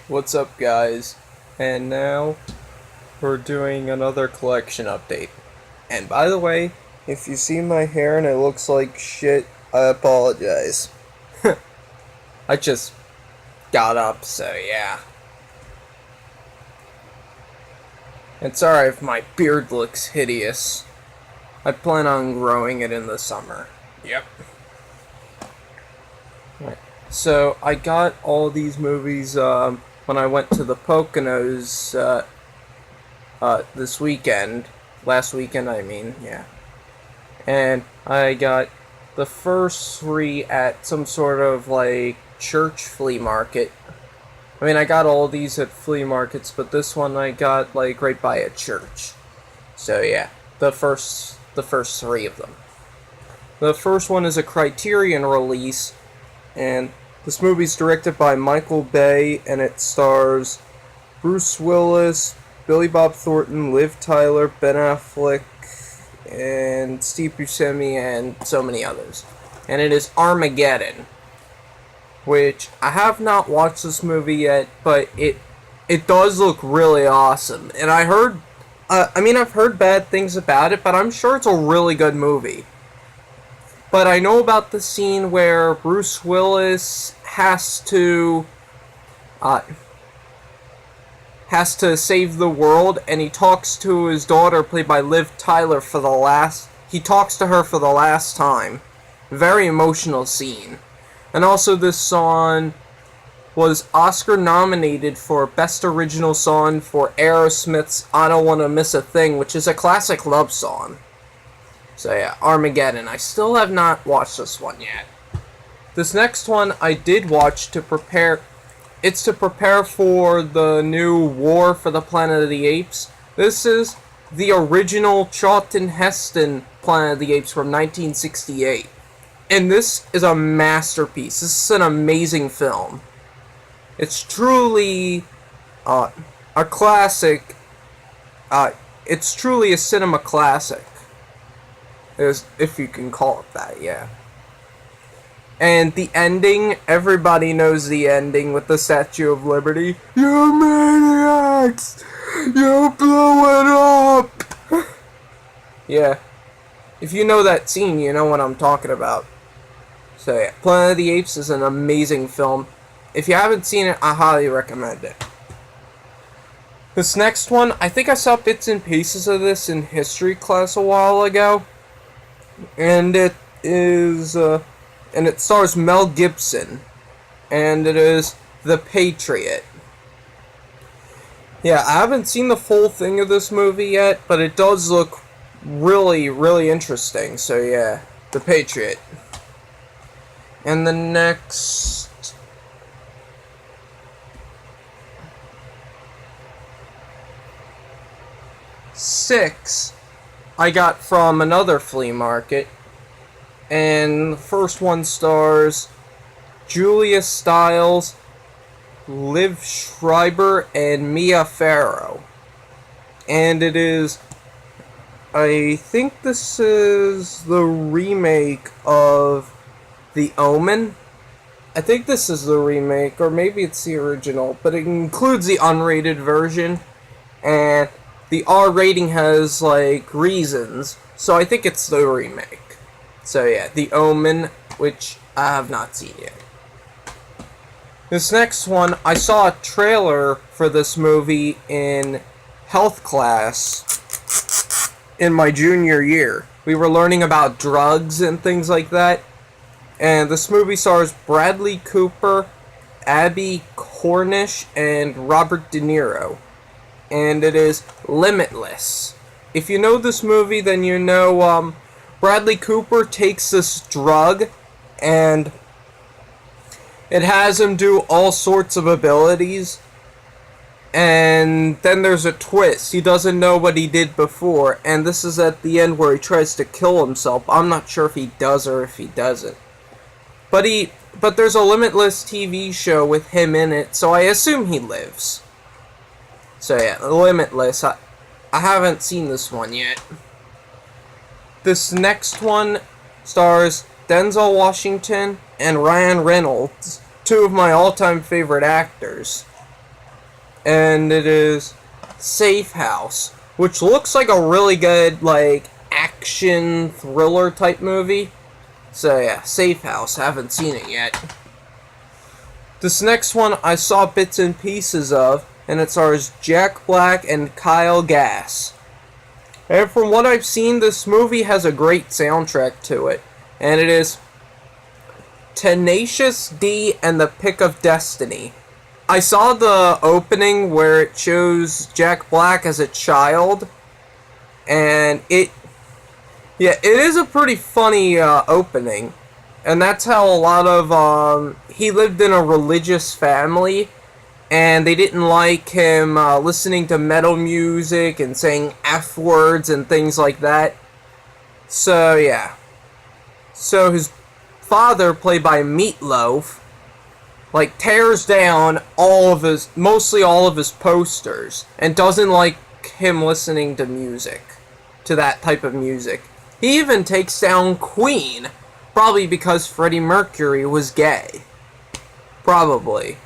What's up, guys? And now we're doing another collection update. And by the way, if you see my hair and it looks like shit, I apologize. I just got up, so yeah. And sorry if my beard looks hideous. I plan on growing it in the summer. Yep. Right. So I got all these movies when I went to the Poconos this weekend. Last weekend, I mean, yeah. And I got the first three at some sort of like church flea market. I mean, I got all these at flea markets, but this one I got like right by a church. So yeah, the first three of them. The first one is a Criterion release, and this movie's directed by Michael Bay, and it stars Bruce Willis, Billy Bob Thornton, Liv Tyler, Ben Affleck, and Steve Buscemi, and so many others. And it is Armageddon, which I have not watched this movie yet, but it does look really awesome. And I've heard bad things about it, but I'm sure it's a really good movie. But I know about the scene where Bruce Willis has to save the world, and he talks to his daughter, played by Liv Tyler, he talks to her for the last time. Very emotional scene. And also this song was Oscar nominated for Best Original Song for Aerosmith's I Don't Wanna Miss a Thing, which is a classic love song. So yeah, Armageddon. I still have not watched this one yet. This next one I did watch to prepare. It's to prepare for the new War for the Planet of the Apes. This is the original Charlton Heston Planet of the Apes from 1968. And this is a masterpiece. This is an amazing film. It's truly a classic. It's truly a cinema classic. If you can call it that, yeah. And the ending, everybody knows the ending with the Statue of Liberty. You maniacs! You blew it up! Yeah. If you know that scene, you know what I'm talking about. So yeah, Planet of the Apes is an amazing film. If you haven't seen it, I highly recommend it. This next one, I think I saw bits and pieces of this in history class a while ago. And it stars Mel Gibson, and it is The Patriot. Yeah, I haven't seen the full thing of this movie yet, but it does look really, really interesting, so yeah, The Patriot. And the next six I got from another flea market, and the first one stars Julia Stiles, Liv Schreiber, and Mia Farrow. And it is, I think this is the remake of The Omen. I think this is the remake, or maybe it's the original, but it includes the unrated version, and the R rating has, like, reasons, so I think it's the remake. So yeah, The Omen, which I have not seen yet. This next one, I saw a trailer for this movie in health class in my junior year. We were learning about drugs and things like that, and this movie stars Bradley Cooper, Abby Cornish, and Robert De Niro. And it is Limitless. If you know this movie, then you know Bradley Cooper takes this drug, and it has him do all sorts of abilities, and then there's a twist. He doesn't know what he did before, and this is at the end where he tries to kill himself. I'm not sure if he does or if he doesn't. But there's a Limitless TV show with him in it, so I assume he lives. So yeah, Limitless. I haven't seen this one yet. This next one stars Denzel Washington and Ryan Reynolds, two of my all-time favorite actors. and it is Safe House, which looks like a really good, like, action thriller type movie. So yeah, Safe House, haven't seen it yet. This next one I saw bits and pieces of, and it stars Jack Black and Kyle Gass. And from what I've seen, this movie has a great soundtrack to it, and it is Tenacious B and the Pick of Destiny. I saw the opening where it shows Jack Black as a child, and it is a pretty funny opening, and that's how a lot of, he lived in a religious family, and they didn't like him listening to metal music and saying F words and things like that. So, yeah. So his father, played by Meatloaf, like, tears down mostly all of his posters, and doesn't like him listening to music, to that type of music. He even takes down Queen, probably because Freddie Mercury was gay. Probably.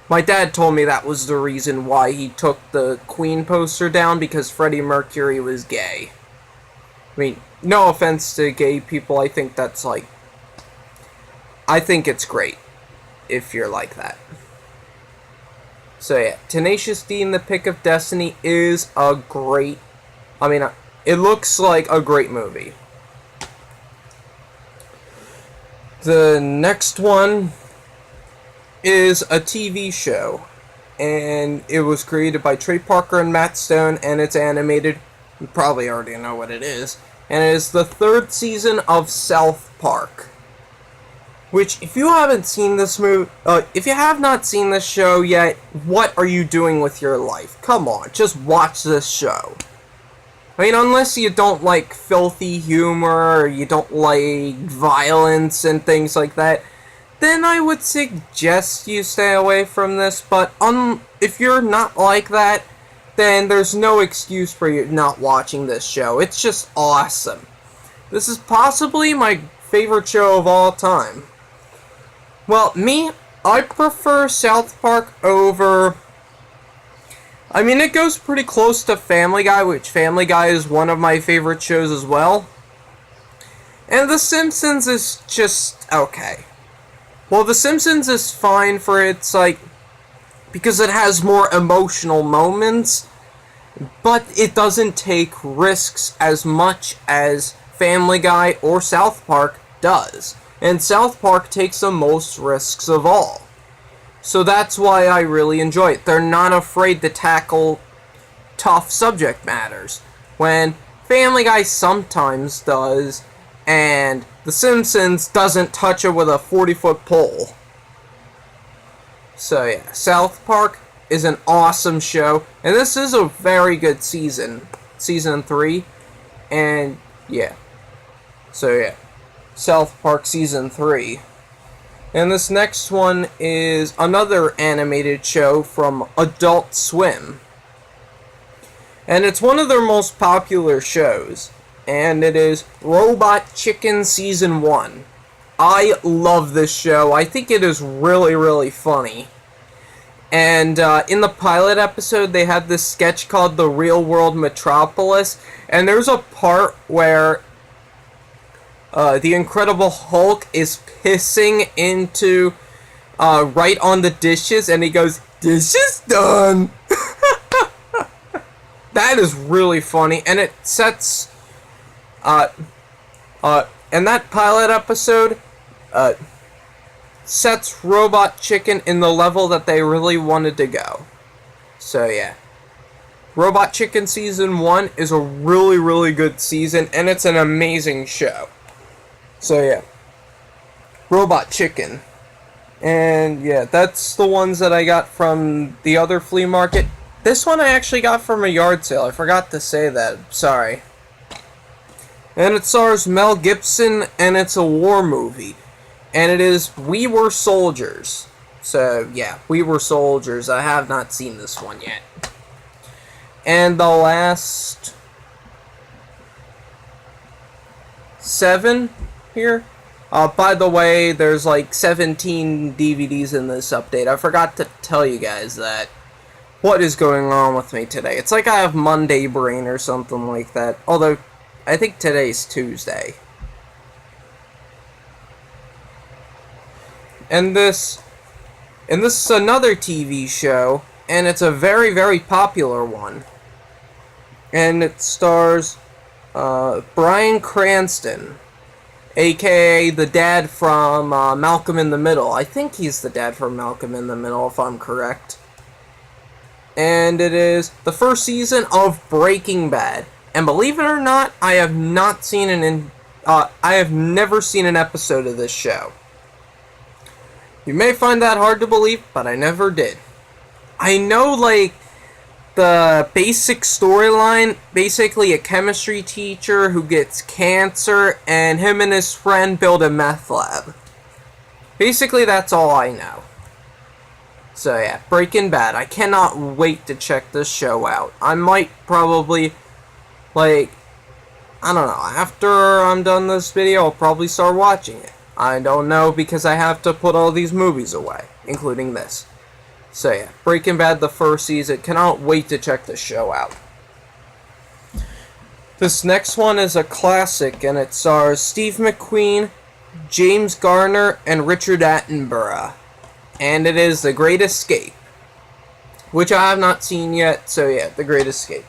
My dad told me that was the reason why he took the Queen poster down, because Freddie Mercury was gay. I mean, no offense to gay people, I think that's like... I think it's great, if you're like that. So yeah, Tenacious D and the Pick of Destiny is a great... I mean, it looks like a great movie. The next one is a TV show, and it was created by Trey Parker and Matt Stone, and it's animated. You probably already know what it is, and it is the third season of South Park. Which, if you haven't seen this if you have not seen this show yet, what are you doing with your life? Come on, just watch this show. I mean, unless you don't like filthy humor, or you don't like violence and things like that, then I would suggest you stay away from this, but if you're not like that, then there's no excuse for you not watching this show. It's just awesome. This is possibly my favorite show of all time. Well, I prefer South Park over... I mean, it goes pretty close to Family Guy, which Family Guy is one of my favorite shows as well. And The Simpsons is just okay. Well, The Simpsons is fine for its, like, because it has more emotional moments, but it doesn't take risks as much as Family Guy or South Park does. And South Park takes the most risks of all. So that's why I really enjoy it. They're not afraid to tackle tough subject matters, when Family Guy sometimes does, and The Simpsons doesn't touch it with a 40-foot pole. So yeah, South Park is an awesome show, and this is a very good season. Season 3, and yeah. So yeah, South Park Season 3. And this next one is another animated show from Adult Swim. And it's one of their most popular shows. And it is Robot Chicken Season 1. I love this show. I think it is really, really funny. And in the pilot episode, they had this sketch called The Real World Metropolis. And there's a part where the Incredible Hulk is pissing into right on the dishes, and he goes, "Dishes done." That is really funny, and it sets and that pilot episode sets Robot Chicken in the level that they really wanted to go. So yeah, Robot Chicken Season 1 is a really, really good season, and it's an amazing show. So yeah, Robot Chicken. And yeah, that's the ones that I got from the other flea market. This one I actually got from a yard sale. I forgot to say that. Sorry. And it stars Mel Gibson, and it's a war movie. And it is We Were Soldiers. So yeah, We Were Soldiers. I have not seen this one yet. And the last 7 here. By the way, there's like 17 DVDs in this update. I forgot to tell you guys that. what is going on with me today. It's like I have Monday brain or something like that. Although, I think today's Tuesday. And this is another TV show, and it's a very, very popular one. And it stars Bryan Cranston, aka the dad from Malcolm in the Middle. I think he's the dad from Malcolm in the Middle, if I'm correct. And it is the first season of Breaking Bad. And believe it or not, I have never seen an episode of this show. You may find that hard to believe, but I never did. I know, like, the basic storyline, basically a chemistry teacher who gets cancer, and him and his friend build a meth lab. Basically, that's all I know. So yeah, Breaking Bad. I cannot wait to check this show out. I might probably, like, I don't know, after I'm done this video, I'll probably start watching it. I don't know, because I have to put all these movies away, including this. So yeah, Breaking Bad, the first season. Cannot wait to check this show out. This next one is a classic, and it stars Steve McQueen, James Garner, and Richard Attenborough. And it is The Great Escape, which I have not seen yet, so yeah, The Great Escape.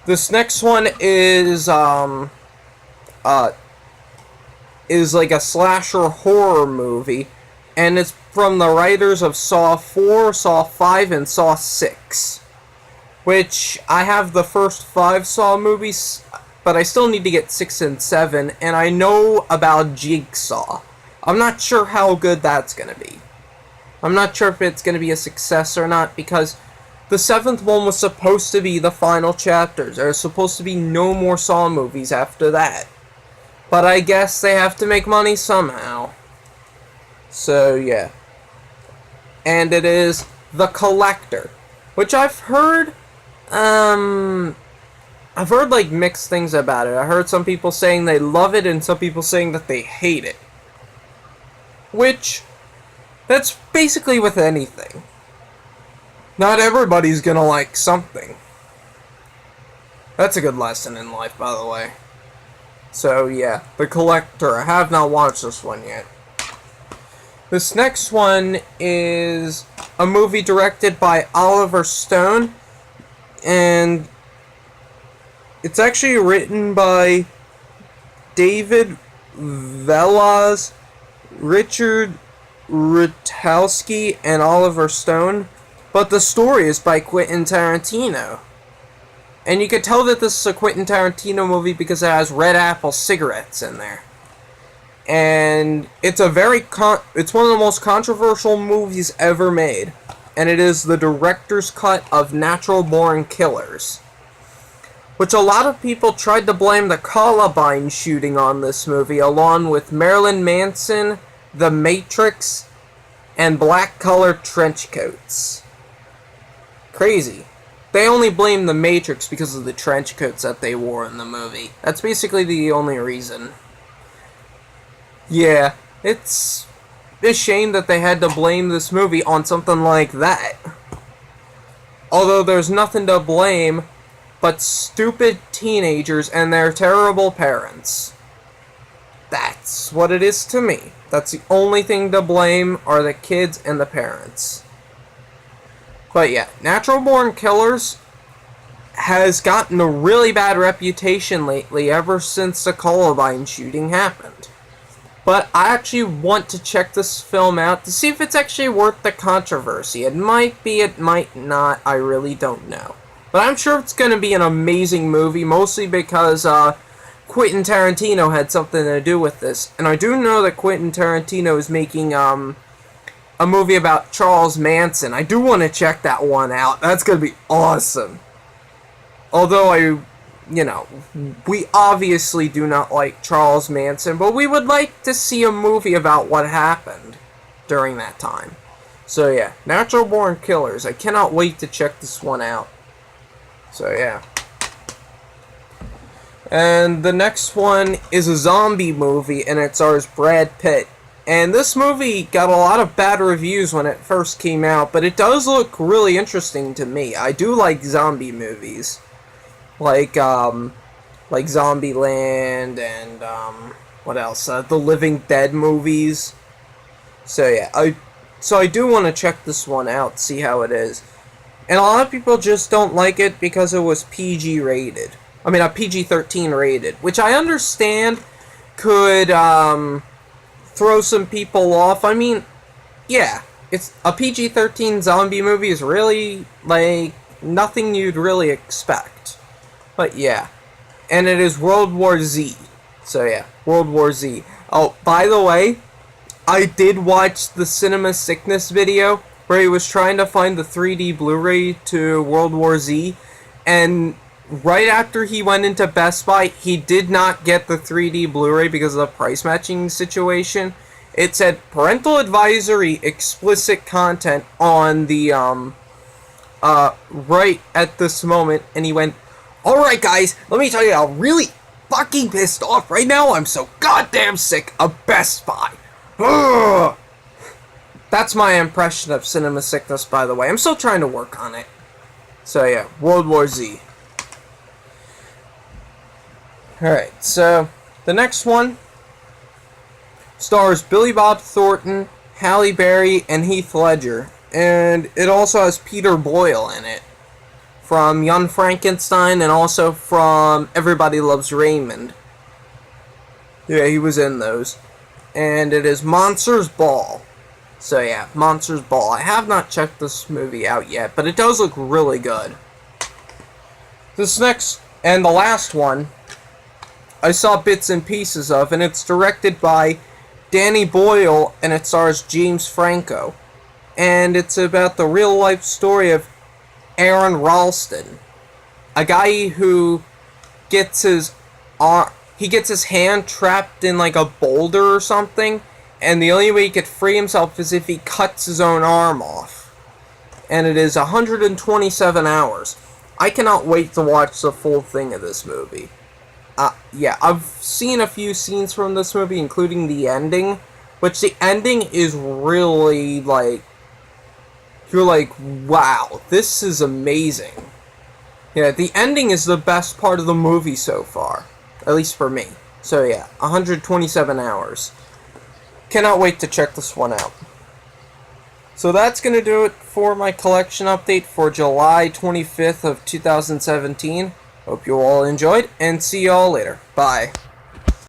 This next one is like a slasher horror movie, and it's from the writers of Saw 4, Saw 5, and Saw 6. Which, I have the first 5 Saw movies, but I still need to get 6 and 7, and I know about Jigsaw. I'm not sure how good that's gonna be. I'm not sure if it's gonna be a success or not, because the 7th one was supposed to be the final chapters. There's supposed to be no more Saw movies after that. But I guess they have to make money somehow. So, yeah. And it is The Collector, which I've heard, like, mixed things about it. I heard some people saying they love it, and some people saying that they hate it. Which, that's basically with anything. Not everybody's gonna like something. That's a good lesson in life, by the way. So, yeah, The Collector. I have not watched this one yet. This next one is a movie directed by Oliver Stone, and it's actually written by David Velas, Richard Rutowski, and Oliver Stone, but the story is by Quentin Tarantino. And you can tell that this is a Quentin Tarantino movie because it has Red Apple cigarettes in there. And it's a it's one of the most controversial movies ever made. And it is the director's cut of Natural Born Killers, which a lot of people tried to blame the Columbine shooting on this movie, along with Marilyn Manson, The Matrix, and black-colored trench coats. Crazy. They only blame The Matrix because of the trench coats that they wore in the movie. That's basically the only reason. Yeah, it's a shame that they had to blame this movie on something like that. Although there's nothing to blame but stupid teenagers and their terrible parents. That's what it is to me. That's the only thing to blame, are the kids and the parents. But yeah, Natural Born Killers has gotten a really bad reputation lately ever since the Columbine shooting happened. But I actually want to check this film out to see if it's actually worth the controversy. It might be, it might not, I really don't know. But I'm sure it's going to be an amazing movie, mostly because Quentin Tarantino had something to do with this. And I do know that Quentin Tarantino is making a movie about Charles Manson. I do want to check that one out. That's going to be awesome. Although we obviously do not like Charles Manson, but we would like to see a movie about what happened during that time. So yeah, Natural Born Killers. I cannot wait to check this one out. So yeah. And the next one is a zombie movie, and it stars Brad Pitt. And this movie got a lot of bad reviews when it first came out, but it does look really interesting to me. I do like zombie movies. Like Zombieland and, what else? The Living Dead movies. So yeah, I do want to check this one out, see how it is. And a lot of people just don't like it because it was PG rated. I mean, PG-13 rated, which I understand could, throw some people off. I mean, yeah, it's a PG-13 zombie movie is really, like, nothing you'd really expect. But yeah, and it is World War Z. So yeah, World War Z. Oh, by the way, I did watch the Cinema Sickness video where he was trying to find the 3D Blu-ray to World War Z, and right after he went into Best Buy, he did not get the 3D Blu-ray because of the price matching situation. It said parental advisory, explicit content on the right at this moment, and he went, "Alright guys, let me tell you, I'm really fucking pissed off right now. I'm so goddamn sick of Best Buy." Ugh. That's my impression of Cinema Sickness, by the way. I'm still trying to work on it. So yeah, World War Z. Alright, so the next one stars Billy Bob Thornton, Halle Berry, and Heath Ledger. And it also has Peter Boyle in it, from Young Frankenstein and also from Everybody Loves Raymond. Yeah, he was in those. And it is Monsters Ball. So yeah, Monsters Ball. I have not checked this movie out yet, but it does look really good. This next, and the last one, I saw bits and pieces of, and it's directed by Danny Boyle, and it stars James Franco. And it's about the real-life story of Aaron Ralston, a guy who gets his hand trapped in like a boulder or something, and the only way he could free himself is if he cuts his own arm off. And it is 127 hours. I cannot wait to watch the full thing of this movie. Yeah, I've seen a few scenes from this movie, including the ending, which the ending is really, like, you're like, wow, this is amazing. Yeah, the ending is the best part of the movie so far, at least for me. So yeah, 127 hours. Cannot wait to check this one out. So that's going to do it for my collection update for July 25th of 2017. Hope you all enjoyed, and see you all later. Bye.